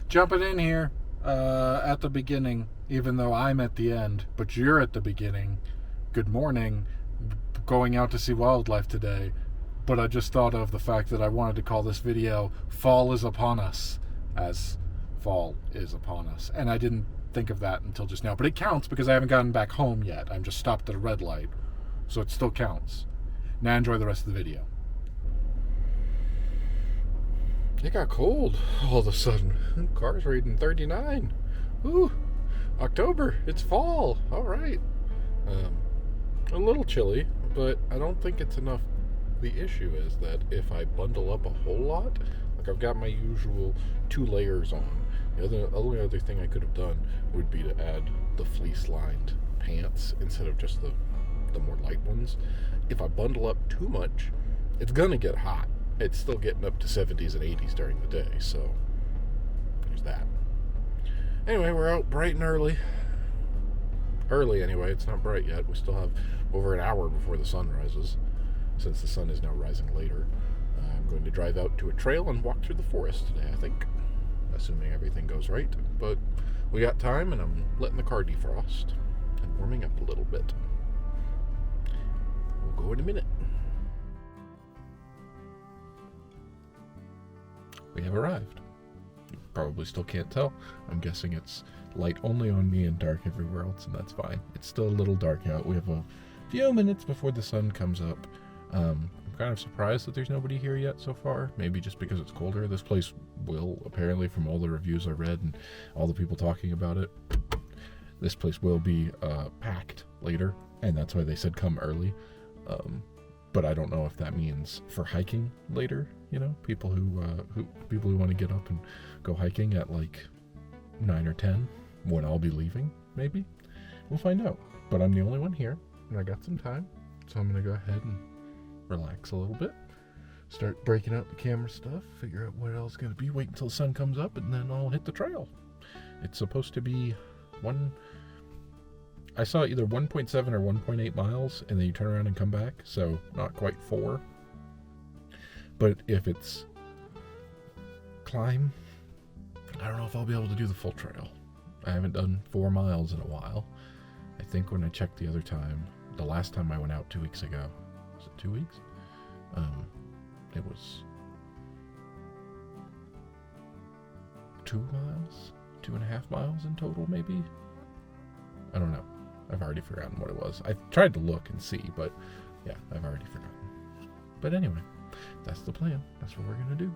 Jumping in here at the beginning, even though I'm at the end, but you're at the beginning. Good morning. Going out to see wildlife today. But I just thought of the fact that I wanted to call this video Fall is Upon Us, as fall is upon us. And I didn't think of that until just now. But it counts because I haven't gotten back home yet. I'm just stopped at a red light. So it still counts. Now enjoy the rest of the video. It got cold all of a sudden. Car's reading 39. Ooh, October. It's fall. All right. A little chilly, but I don't think it's enough. The issue is that if I bundle up a whole lot, like I've got my usual 2 layers on. The only other thing I could have done would be to add the fleece-lined pants instead of just the more light ones. If I bundle up too much, it's gonna get hot. It's still getting up to 70s and 80s during the day, so there's that. Anyway, we're out bright and early. Early anyway, it's not bright yet. We still have over an hour before the sun rises, since the sun is now rising later. I'm going to drive out to a trail and walk through the forest today, I think, assuming everything goes right. But we got time, and I'm letting the car defrost and warming up a little bit. We'll go in a minute. We have arrived. You probably still can't tell. I'm guessing it's light only on me and dark everywhere else, and that's fine. It's still a little dark out. We have a few minutes before the sun comes up. I'm kind of surprised that there's nobody here yet so far. Maybe just because it's colder. This place will, apparently from all the reviews I read and all the people talking about it, this place will be packed later, and that's why they said come early. But I don't know if that means for hiking later. You know, people who want to get up and go hiking at like 9 or 10 when I'll be leaving. Maybe we'll find out. But I'm the only one here, and I got some time, so I'm gonna go ahead and relax a little bit, start breaking out the camera stuff, figure out what else is going to be, wait until the sun comes up, and then I'll hit the trail. It's supposed to be I saw either 1.7 or 1.8 miles, and then you turn around and come back, so not quite 4. But if it's climb, I don't know if I'll be able to do the full trail. I haven't done 4 miles in a while. I think when I checked the other time, the last time I went out 2 weeks ago, was it 2 weeks? It was 2 miles, 2.5 miles in total, maybe. I don't know. I've already forgotten what it was. I tried to look and see, but yeah, I've already forgotten. But anyway, that's the plan. That's what we're gonna do.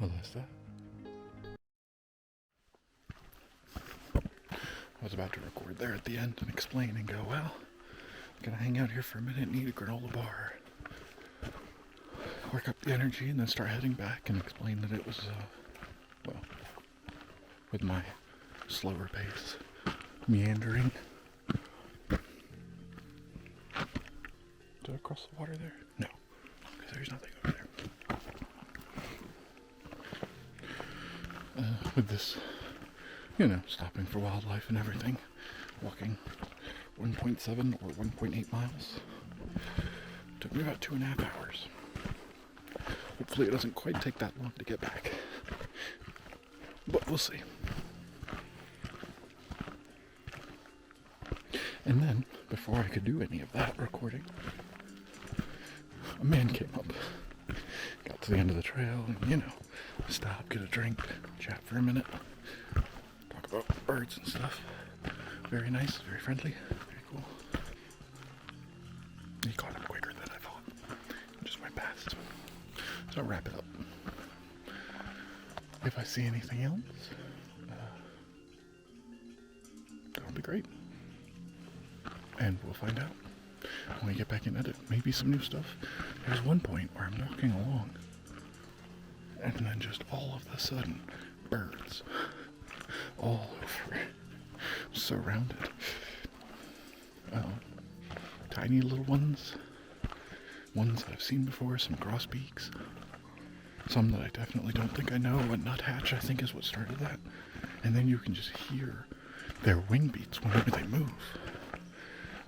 Well, that's that. I was about to record there at the end and explain and go, well, I'm gonna hang out here for a minute and eat a granola bar. Work up the energy and then start heading back and explain that it was, well, with my slower pace, meandering. Did I cross the water there? No, because there's nothing over there. With this, stopping for wildlife and everything, walking 1.7 or 1.8 miles. Took me about 2.5 hours. Hopefully it doesn't quite take that long to get back. But we'll see. And then, before I could do any of that recording, a man came up. Got to the end of the trail and, stop, get a drink, chat for a minute, talk about birds and stuff. Very nice, very friendly, very cool. He caught up quicker than I thought. Just went past. So I'll wrap it up. If I see anything else, that'll be great. And we'll find out when we get back in edit. Maybe some new stuff. There's one point where I'm walking along, and then just all of a sudden, birds all over, surrounded. Tiny little ones that I've seen before, some grosbeaks, some that I definitely don't think I know. A nuthatch, I think, is what started that. And then you can just hear their wing beats whenever they move.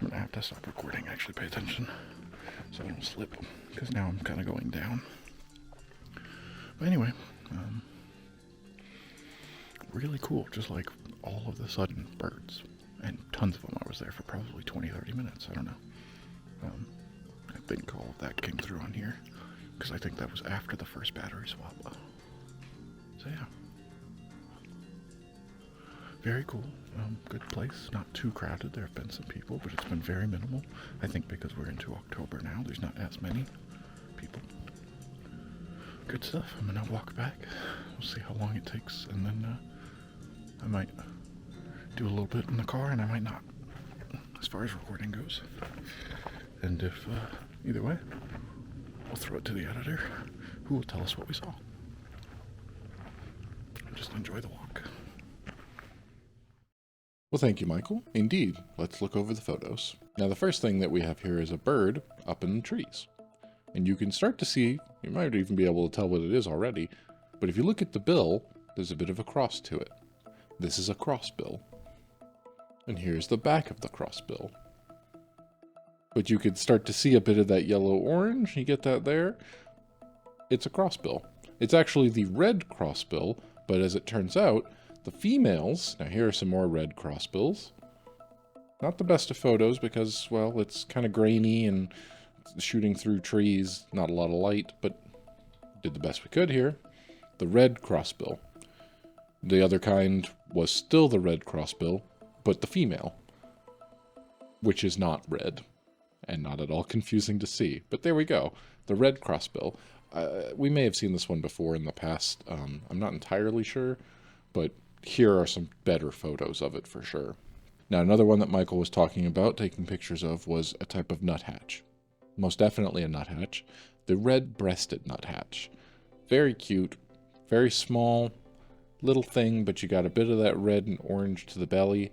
I'm gonna have to stop recording, actually pay attention, so I don't slip, because now I'm kind of going down. But anyway, really cool, just like all of a sudden, birds, and tons of them. I was there for probably 20-30 minutes, I don't know. I think all of that came through on here, because I think that was after the first battery swap. So yeah. Very cool. Good place. Not too crowded. There have been some people, but it's been very minimal. I think because we're into October now, there's not as many people. Good stuff. I'm gonna walk back. We'll see how long it takes, and then I might do a little bit in the car, and I might not, as far as recording goes. And if, either way, we'll throw it to the editor, who will tell us what we saw. And just enjoy the walk. Well, thank you, Michael. Indeed, let's look over the photos. Now, the first thing that we have here is a bird up in the trees. And you can start to see, you might even be able to tell what it is already, but if you look at the bill, there's a bit of a cross to it. This is a crossbill. And here's the back of the crossbill. But you could start to see a bit of that yellow-orange. You get that there? It's a crossbill. It's actually the red crossbill, but as it turns out, the females, now here are some more red crossbills. Not the best of photos because, well, it's kind of grainy and shooting through trees, not a lot of light, but did the best we could here. The red crossbill. The other kind was still the red crossbill, but the female, which is not red, and not at all confusing to see. But there we go, the red crossbill. We may have seen this one before in the past. I'm not entirely sure, but here are some better photos of it for sure. Now, another one that Michael was talking about, taking pictures of, was a type of nuthatch. Most definitely a nuthatch. The red-breasted nuthatch. Very cute, very small, little thing, but you got a bit of that red and orange to the belly.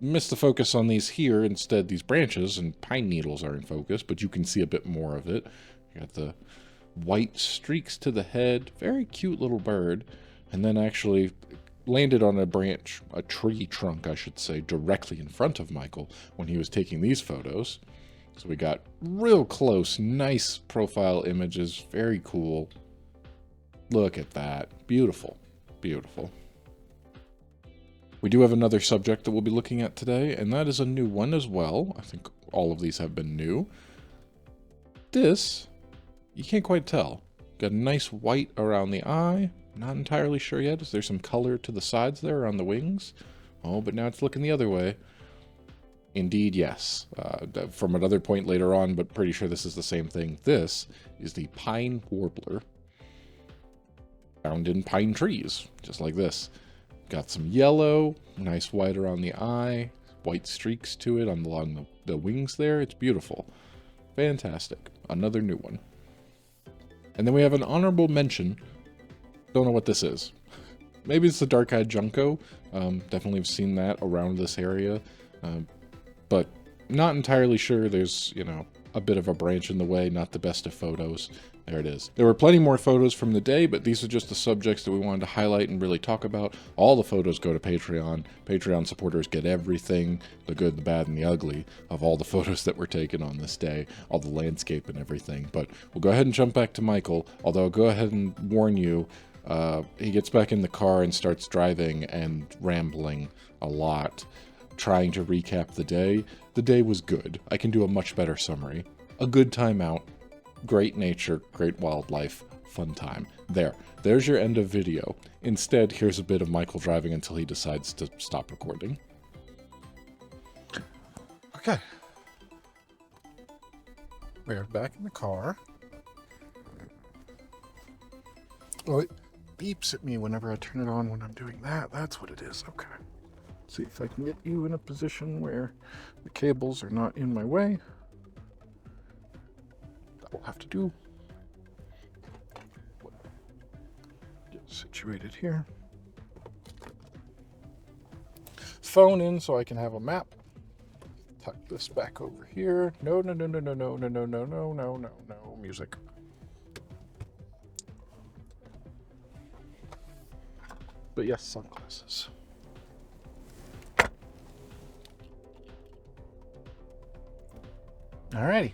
Missed the focus on these here. Instead, these branches and pine needles are in focus, but you can see a bit more of it. You got the white streaks to the head. Very cute little bird. And then actually landed on a branch, a tree trunk, I should say, directly in front of Michael when he was taking these photos. So we got real close, nice profile images, very cool. Look at that. Beautiful. Beautiful. We do have another subject that we'll be looking at today, and that is a new one as well. I think all of these have been new. This, you can't quite tell. Got a nice white around the eye. Not entirely sure yet. Is there some color to the sides there on the wings? Oh, but now it's looking the other way. Indeed, yes. From another point later on, but pretty sure this is the same thing. This is the pine warbler. found in pine trees, just like this. Got some yellow, nice white around the eye, white streaks to it along the wings there. It's beautiful. Fantastic. Another new one. And then we have an honorable mention. Don't know what this is. Maybe it's the dark-eyed junco. Definitely have seen that around this area. But not entirely sure. There's, a bit of a branch in the way. Not the best of photos. There it is. There were plenty more photos from the day, but these are just the subjects that we wanted to highlight and really talk about. All the photos go to Patreon. Patreon supporters get everything, the good, the bad, and the ugly, of all the photos that were taken on this day, all the landscape and everything. But we'll go ahead and jump back to Michael, although I'll go ahead and warn you, he gets back in the car and starts driving and rambling a lot, trying to recap the day. The day was good. I can do a much better summary. A good time out. Great nature, great wildlife, fun time. There's your end of video. Instead, here's a bit of Michael driving until he decides to stop recording. Okay. We're back in the car. Oh, it beeps at me whenever I turn it on when I'm doing that. That's what it is. Okay. Let's see if I can get you in a position where the cables are not in my way. We'll have to do. Get situated here. Phone in so I can have a map. Tuck this back over here. No, music. But yes, sunglasses. Alrighty.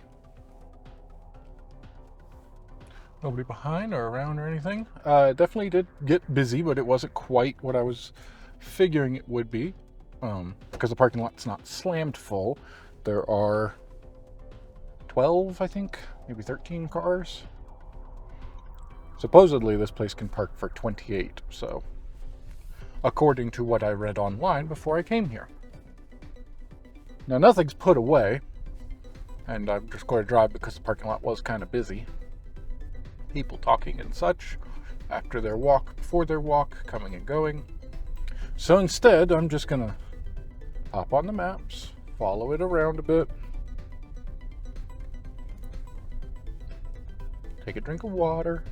Nobody behind or around or anything. It definitely did get busy, but it wasn't quite what I was figuring it would be. Because the parking lot's not slammed full. There are 12, I think, maybe 13 cars. Supposedly this place can park for 28, so according to what I read online before I came here. Now nothing's put away, and I'm just going to drive because the parking lot was kind of busy. People talking and such, after their walk, before their walk, coming and going. So instead, I'm just gonna hop on the maps, follow it around a bit, take a drink of water,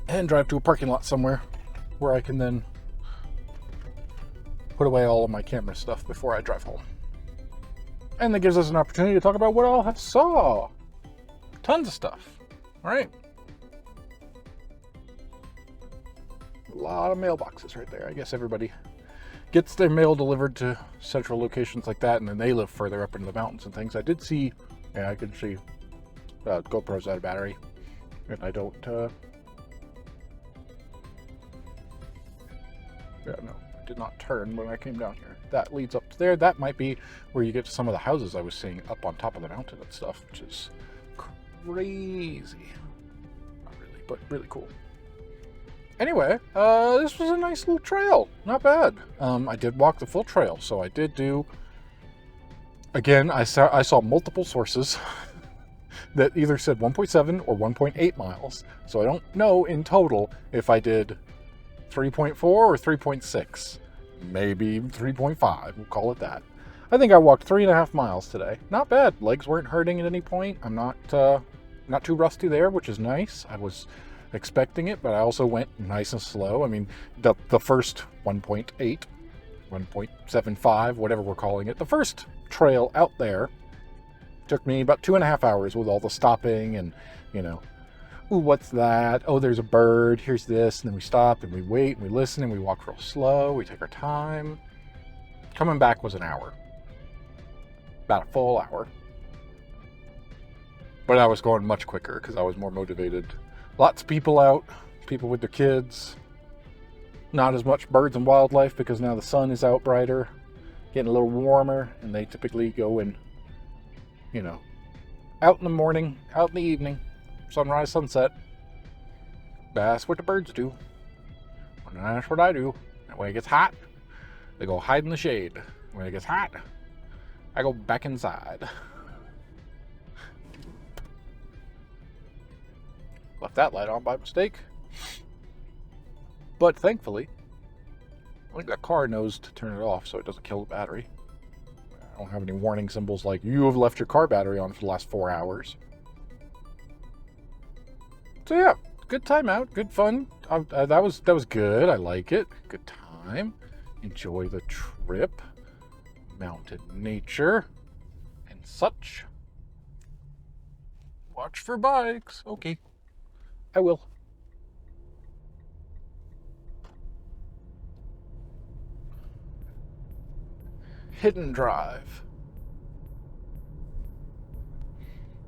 and drive to a parking lot somewhere where I can then put away all of my camera stuff before I drive home. And that gives us an opportunity to talk about what all I saw. Tons of stuff. All right. A lot of mailboxes right there. I guess everybody gets their mail delivered to central locations like that, and then they live further up into the mountains and things. I did see, I could see GoPro's out of battery. And I don't, did not turn when I came down here. That leads up to there. That might be where you get to some of the houses I was seeing up on top of the mountain and stuff, which is crazy. Not really, but really cool. Anyway, this was a nice little trail. Not bad. I did walk the full trail, so I did do. Again, I saw multiple sources that either said 1.7 or 1.8 miles. So I don't know in total if I did 3.4 or 3.6. Maybe 3.5, we'll call it that. I think I walked 3.5 miles today. Not bad. Legs weren't hurting at any point. I'm not too rusty there, which is nice. I was expecting it, but I also went nice and slow. I mean, the first 1.8, 1.75, whatever we're calling it, the first trail out there took me about 2.5 hours with all the stopping and, ooh, what's that? Oh, there's a bird. Here's this. And then we stop and we wait and we listen and we walk real slow. We take our time. Coming back was an hour. About a full hour. But I was going much quicker because I was more motivated. Lots of people out. People with their kids. Not as much birds and wildlife because now the sun is out brighter. Getting a little warmer. And they typically go in, out in the morning, out in the evening. Sunrise, sunset. That's what the birds do. And that's what I do. And when it gets hot, they go hide in the shade. When it gets hot, I go back inside. Left that light on by mistake. But thankfully, I think that car knows to turn it off so it doesn't kill the battery. I don't have any warning symbols like, you have left your car battery on for the last 4 hours. So yeah, good time out, good fun. That was good. I like it. Good time. Enjoy the trip. Mountain nature and such. Watch for bikes. Okay, I will. Hidden Drive.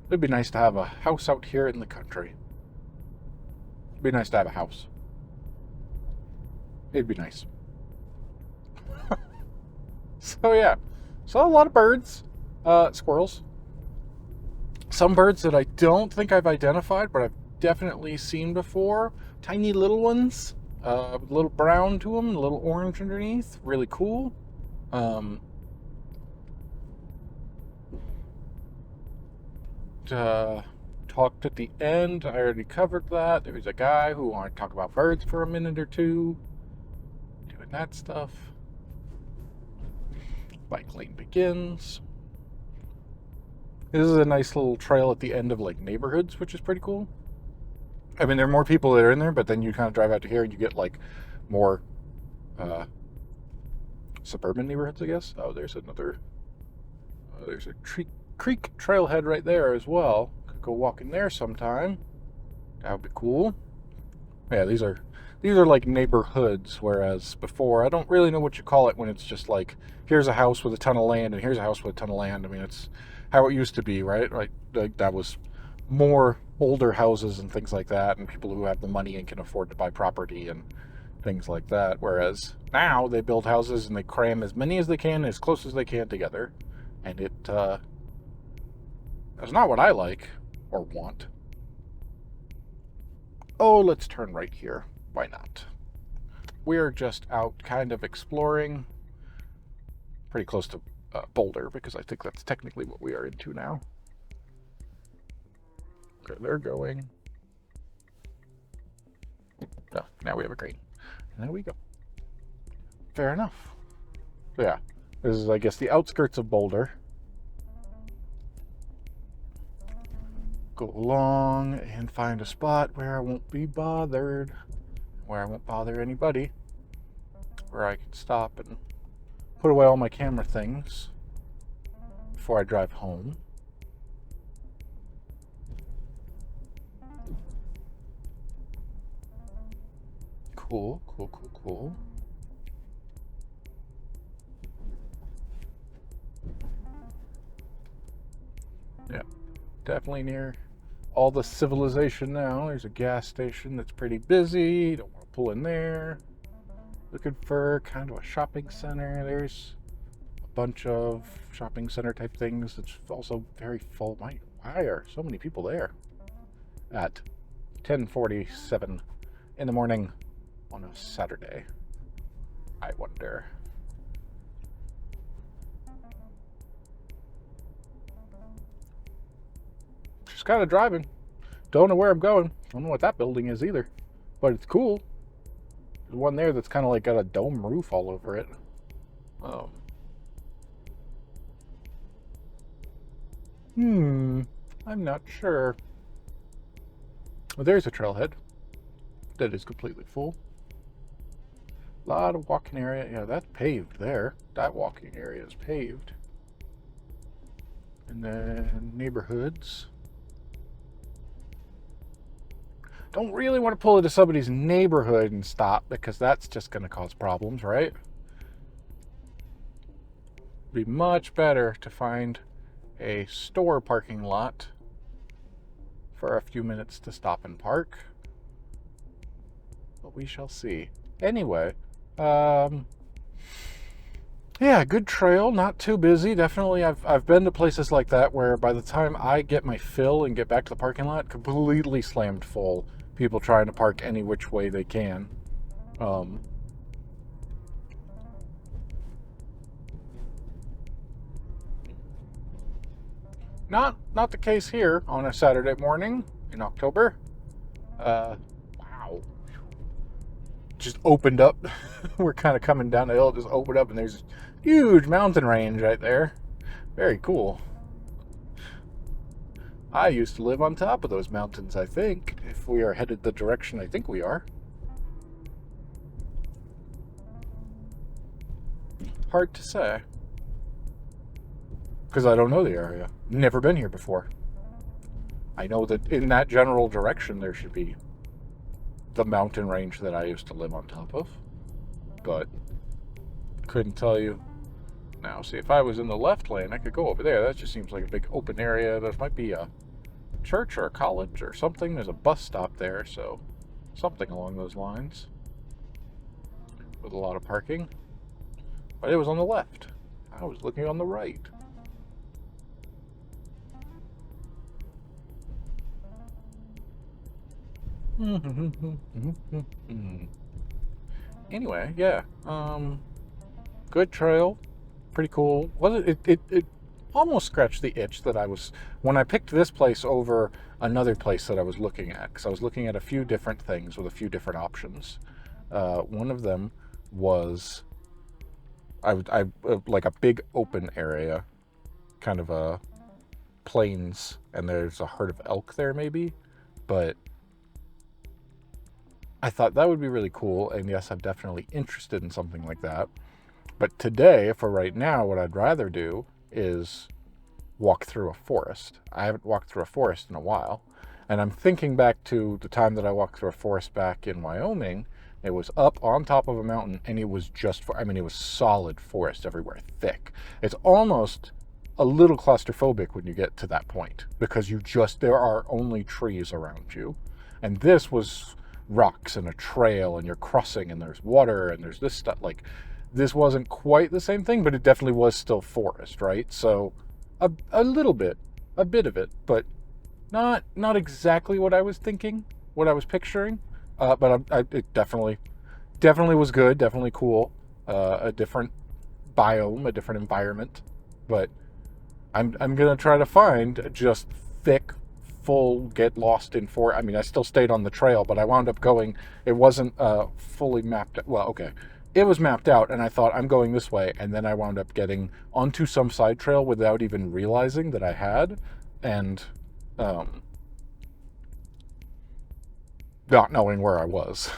It'd be nice to have a house out here in the country. It'd be nice to have a house. It'd be nice. So yeah, saw a lot of birds, squirrels. Some birds that I don't think I've identified, but I've definitely seen before. Tiny little ones, with a little brown to them, a little orange underneath. Really cool. Talked at the end. I already covered that. There was a guy who wanted to talk about birds for a minute or two. Doing that stuff. Bike lane begins. This is a nice little trail at the end of like neighborhoods, which is pretty cool. I mean, there are more people that are in there, but then you kind of drive out to here and you get like more suburban neighborhoods, I guess. Oh, there's another. There's a creek trailhead right there as well. Could go walk in there sometime. That would be cool. Yeah, these are like neighborhoods, whereas before I don't really know what you call it when it's just like here's a house with a ton of land and here's a house with a ton of land. I mean, it's how it used to be, right? Like that was more older houses and things like that, and people who have the money and can afford to buy property and things like that. Whereas now they build houses and they cram as many as they can, as close as they can together, and that's not what I like or want. Oh, let's turn right here. Why not? We're just out kind of exploring. Pretty close to Boulder, because I think that's technically what we are into now. Okay, they're going. Oh, now we have a crane. And there we go. Fair enough. So yeah, this is, I guess, the outskirts of Boulder. Go along and find a spot where I won't be bothered, where I won't bother anybody, where I can stop and put away all my camera things before I drive home. Cool. Yeah, definitely near all the civilization now. There's a gas station that's pretty busy. Don't want to pull in there. Looking for kind of a shopping center. There's a bunch of shopping center type things. It's also very full. Why are so many people there at 10:47 in the morning on a Saturday? I wonder. Just kind of driving. Don't know where I'm going. Don't know what that building is either. But it's cool. There's one there that's kind of like got a dome roof all over it. I'm not sure. Well, there's a trailhead that is completely full. A lot of walking area. Yeah, that's paved there. That walking area is paved. And then neighborhoods. Don't really want to pull into somebody's neighborhood and stop, because that's just going to cause problems, right? It'd be much better to find a store parking lot for a few minutes to stop and park. But we shall see. Anyway, yeah, good trail, not too busy. Definitely, I've been to places like that where by the time I get my fill and get back to the parking lot, completely slammed full. People trying to park any which way they can. Not the case here on a Saturday morning in October. Wow. Just opened up. We're kind of coming down the hill, just opened up, and there's a huge mountain range right there. Very cool. I used to live on top of those mountains, I think, if we are headed the direction I think we are. Hard to say. Because I don't know the area. Never been here before. I know that in that general direction there should be the mountain range that I used to live on top of. But couldn't tell you. Now, see, if I was in the left lane, I could go over there. That just seems like a big open area. There might be a church or a college or something. There's a bus stop there, so something along those lines. With a lot of parking. But it was on the left. I was looking on the right. Anyway, yeah. Good trail. Pretty cool. Was it almost scratched the itch that I was when I picked this place over another place that I was looking at, because I was looking at a few different things with a few different options. One of them was I like a big open area, kind of a plains, and there's a herd of elk there maybe, but I thought that would be really cool, and yes, I'm definitely interested in something like that. But today, for right now, what I'd rather do is walk through a forest. I haven't walked through a forest in a while, and I'm thinking back to the time that I walked through a forest back in Wyoming. It was up on top of a mountain, and it was it was solid forest everywhere, thick. It's almost a little claustrophobic when you get to that point, because there are only trees around you. And this was rocks and a trail, and you're crossing, and there's water, and there's this stuff. Like, this wasn't quite the same thing, but it definitely was still forest, right? So a little bit, a bit of it, but not exactly what I was thinking, what I was picturing. But it definitely was good, definitely cool. A different biome, a different environment. But I'm gonna try to find just thick, full, get lost in I mean, I still stayed on the trail, but I wound up going. It wasn't fully mapped. Well, okay, it was mapped out, and I thought I'm going this way, and then I wound up getting onto some side trail without even realizing that I had, and not knowing where I was,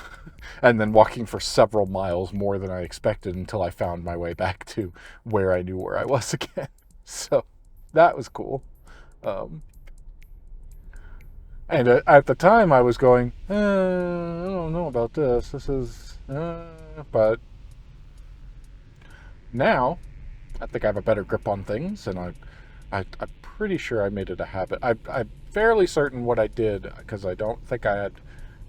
and then walking for several miles more than I expected until I found my way back to where I knew where I was again. So that was cool. And at the time, I was going, I don't know about this. This is, but now I think I have a better grip on things, and I'm pretty sure I made it a habit. I'm fairly certain what I did, because I don't think I had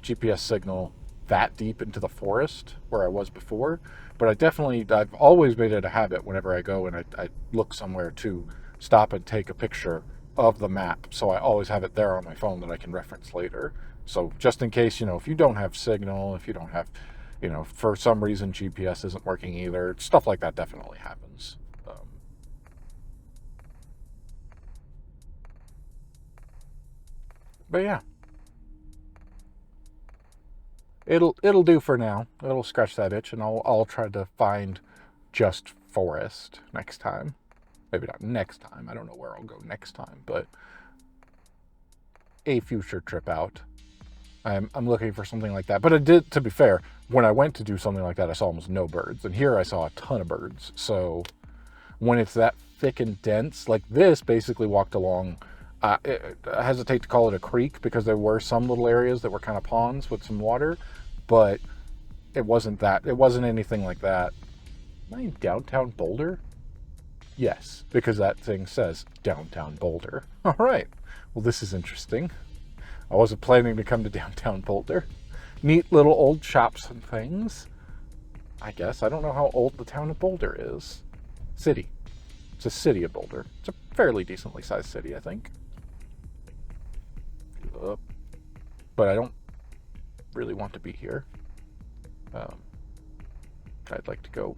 GPS signal that deep into the forest where I was before, but I've always made it a habit whenever I go and I look somewhere to stop and take a picture of the map, so I always have it there on my phone that I can reference later. So just in case, if you don't have signal, if you don't have, for some reason GPS isn't working either, stuff like that definitely happens. But yeah, it'll do for now. It'll scratch that itch, and I'll try to find just forest next time. Maybe not next time. I don't know where I'll go next time, but a future trip out, I'm looking for something like that. But it did, to be fair, when I went to do something like that, I saw almost no birds, and here I saw a ton of birds. So when it's that thick and dense, like this, basically walked along. I hesitate to call it a creek, because there were some little areas that were kind of ponds with some water, but it wasn't anything like that. Am I in downtown Boulder? Yes, because that thing says downtown Boulder. All right. Well, this is interesting. I wasn't planning to come to downtown Boulder. Neat little old shops and things. I guess. I don't know how old the town of Boulder is. City. It's a city of Boulder. It's a fairly decently sized city, I think. But I don't really want to be here. I'd like to go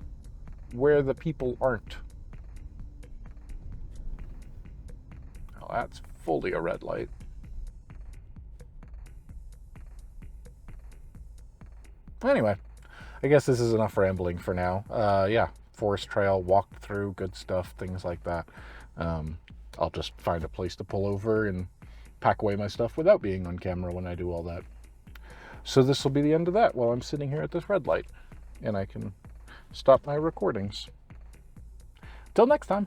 where the people aren't. Oh, that's fully a red light. Anyway, I guess this is enough rambling for now. Yeah, forest trail, walked through, good stuff, things like that. I'll just find a place to pull over and pack away my stuff without being on camera when I do all that. So this will be the end of that while I'm sitting here at this red light, and I can stop my recordings. Till next time.